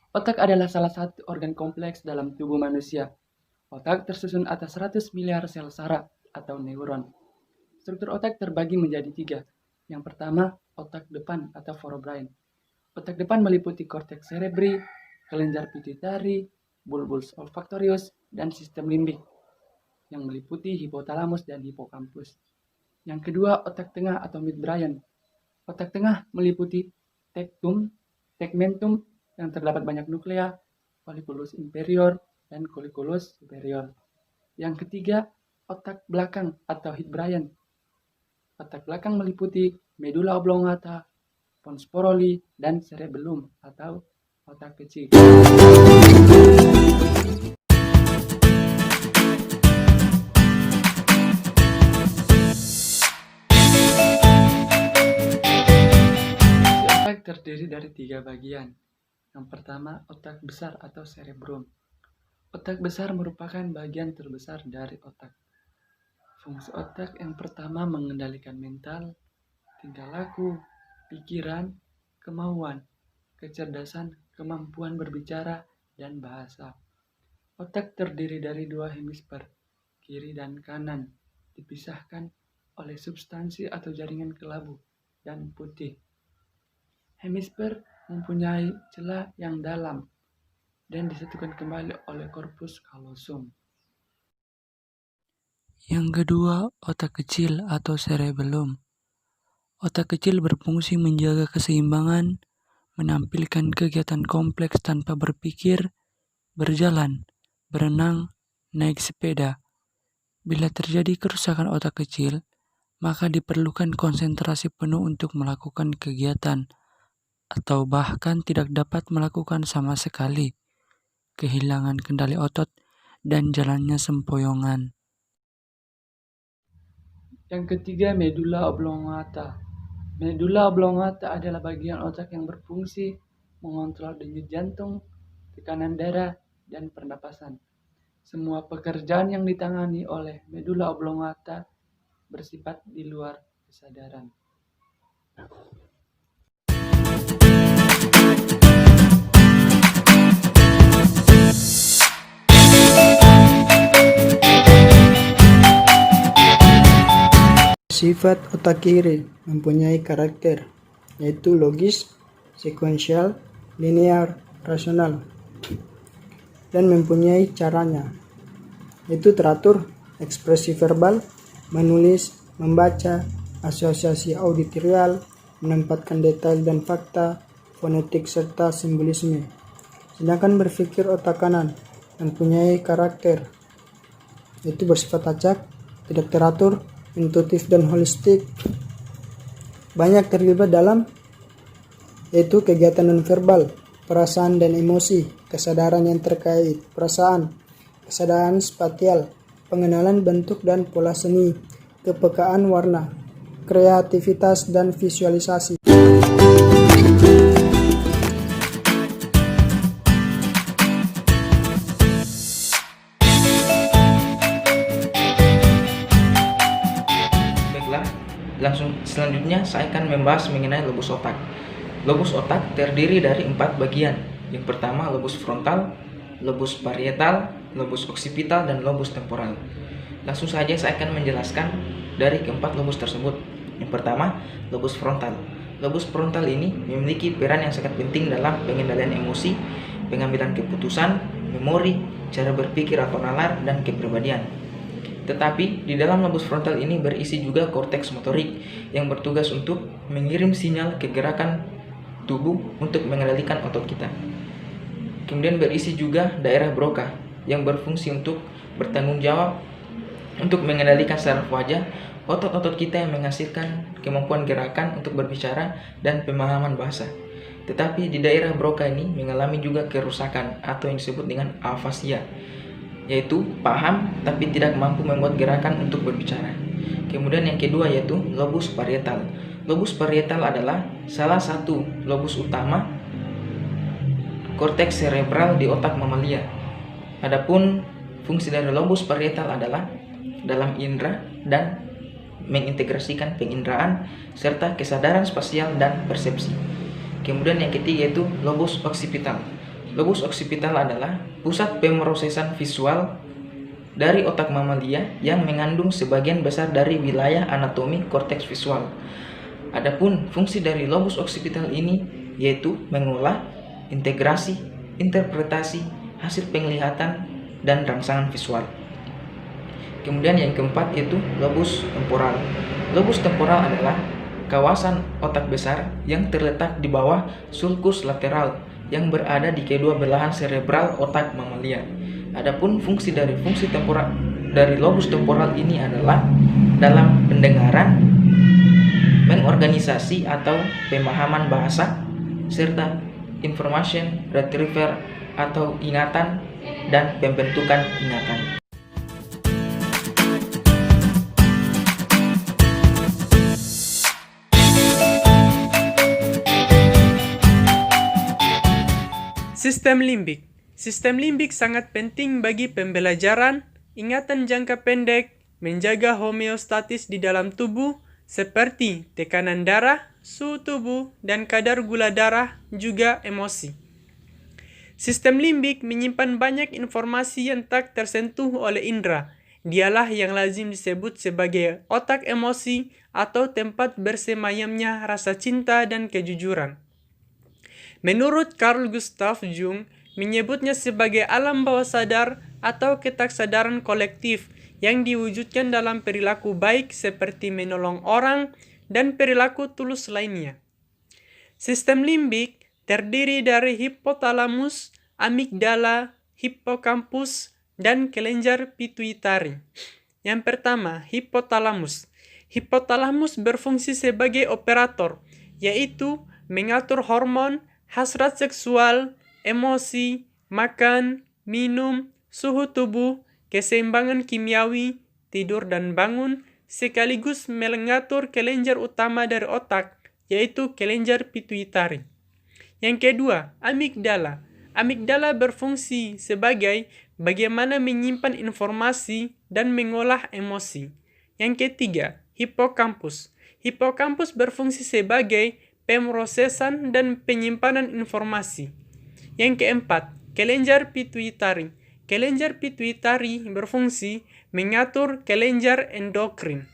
Otak adalah salah satu organ kompleks dalam tubuh manusia. Otak tersusun atas 100 miliar sel saraf atau neuron. Struktur otak terbagi menjadi tiga. Yang pertama, otak depan atau forebrain. Otak depan meliputi korteks cerebri, kelenjar pituitari, bulbus olfaktorius, dan sistem limbik yang meliputi hipotalamus dan hipokampus. Yang kedua, otak tengah atau midbrain. Otak tengah meliputi tegmentum yang terdapat banyak nuklea, colliculus inferior, dan colliculus superior. Yang ketiga, otak belakang atau hidbrain. Otak belakang meliputi medulla oblongata, pons sporoli, dan cerebellum atau otak kecil. Otak terdiri dari tiga bagian. Yang pertama, otak besar atau cerebrum. Otak besar merupakan bagian terbesar dari otak. Fungsi otak yang pertama mengendalikan mental, tingkah laku, pikiran, kemauan, kecerdasan, kemampuan berbicara, dan bahasa. Otak terdiri dari dua hemisfer, kiri dan kanan, dipisahkan oleh substansi atau jaringan kelabu dan putih. Hemisfer mempunyai celah yang dalam dan disatukan kembali oleh korpus callosum. Yang kedua, otak kecil atau cerebellum. Otak kecil berfungsi menjaga keseimbangan, menampilkan kegiatan kompleks tanpa berpikir, berjalan, berenang, naik sepeda. Bila terjadi kerusakan otak kecil, maka diperlukan konsentrasi penuh untuk melakukan kegiatan, atau bahkan tidak dapat melakukan sama sekali, kehilangan kendali otot, dan jalannya sempoyongan. Yang ketiga, medulla oblongata. Medulla oblongata adalah bagian otak yang berfungsi mengontrol denyut jantung, tekanan darah, dan pernapasan. Semua pekerjaan yang ditangani oleh medulla oblongata bersifat di luar kesadaran. Sifat otak kiri mempunyai karakter, yaitu logis, sekuensial, linear, rasional, dan mempunyai caranya, yaitu teratur, ekspresi verbal, menulis, membaca, asosiasi auditorial, menempatkan detail dan fakta, fonetik serta simbolisme. Sedangkan berpikir otak kanan mempunyai karakter, yaitu bersifat acak, tidak teratur, intuitif dan holistik, banyak terlibat dalam yaitu kegiatan nonverbal, perasaan dan emosi, kesadaran yang terkait perasaan, kesadaran spatial, pengenalan bentuk dan pola seni, kepekaan warna, kreativitas dan visualisasi. Langsung selanjutnya saya akan membahas mengenai lobus otak. Lobus otak terdiri dari 4 bagian. Yang pertama lobus frontal, lobus parietal, lobus occipital, dan lobus temporal. Langsung saja saya akan menjelaskan dari keempat lobus tersebut. Yang pertama, lobus frontal. Lobus frontal ini memiliki peran yang sangat penting dalam pengendalian emosi, pengambilan keputusan, memori, cara berpikir atau nalar, dan kepribadian. Tetapi di dalam lobus frontal ini berisi juga korteks motorik yang bertugas untuk mengirim sinyal ke gerakan tubuh untuk mengendalikan otot kita. Kemudian berisi juga daerah Broca yang berfungsi untuk bertanggung jawab untuk mengendalikan saraf wajah, otot-otot kita yang menghasilkan kemampuan gerakan untuk berbicara dan pemahaman bahasa. Tetapi di daerah Broca ini mengalami juga kerusakan atau yang disebut dengan afasia, yaitu paham tapi tidak mampu membuat gerakan untuk berbicara. Kemudian yang kedua yaitu lobus parietal. Lobus parietal adalah salah satu lobus utama korteks cerebral di otak mamalia. Adapun fungsi dari lobus parietal adalah dalam indera dan mengintegrasikan penginderaan serta kesadaran spasial dan persepsi. Kemudian yang ketiga yaitu lobus occipital. Lobus occipital adalah pusat pemrosesan visual dari otak mamalia yang mengandung sebagian besar dari wilayah anatomi korteks visual. Adapun fungsi dari lobus occipital ini yaitu mengolah, integrasi, interpretasi, hasil penglihatan, dan rangsangan visual. Kemudian yang keempat yaitu lobus temporal. Lobus temporal adalah kawasan otak besar yang terletak di bawah sulcus lateral yang berada di kedua belahan serebral otak mamalia. Adapun fungsi dari lobus temporal ini adalah dalam pendengaran, mengorganisasi atau pemahaman bahasa, serta information retrieval atau ingatan dan pembentukan ingatan. Sistem limbik. Sistem limbik sangat penting bagi pembelajaran, ingatan jangka pendek, menjaga homeostatis di dalam tubuh, seperti tekanan darah, suhu tubuh, dan kadar gula darah, juga emosi. Sistem limbik menyimpan banyak informasi yang tak tersentuh oleh indera. Dialah yang lazim disebut sebagai otak emosi atau tempat bersemayamnya rasa cinta dan kejujuran. Menurut Carl Gustav Jung, menyebutnya sebagai alam bawah sadar atau ketaksadaran kolektif yang diwujudkan dalam perilaku baik seperti menolong orang dan perilaku tulus lainnya. Sistem limbik terdiri dari hipotalamus, amigdala, hippocampus, dan kelenjar pituitari. Yang pertama, hipotalamus. Hipotalamus berfungsi sebagai operator, yaitu mengatur hormon, hasrat seksual, emosi, makan, minum, suhu tubuh, keseimbangan kimiawi, tidur dan bangun, sekaligus mengatur kelenjar utama dari otak, yaitu kelenjar pituitari. Yang kedua, amigdala. Amigdala berfungsi sebagai bagaimana menyimpan informasi dan mengolah emosi. Yang ketiga, hippocampus. Hippocampus berfungsi sebagai pemrosesan dan penyimpanan informasi. Yang keempat, kelenjar pituitari. Kelenjar pituitari berfungsi mengatur kelenjar endokrin.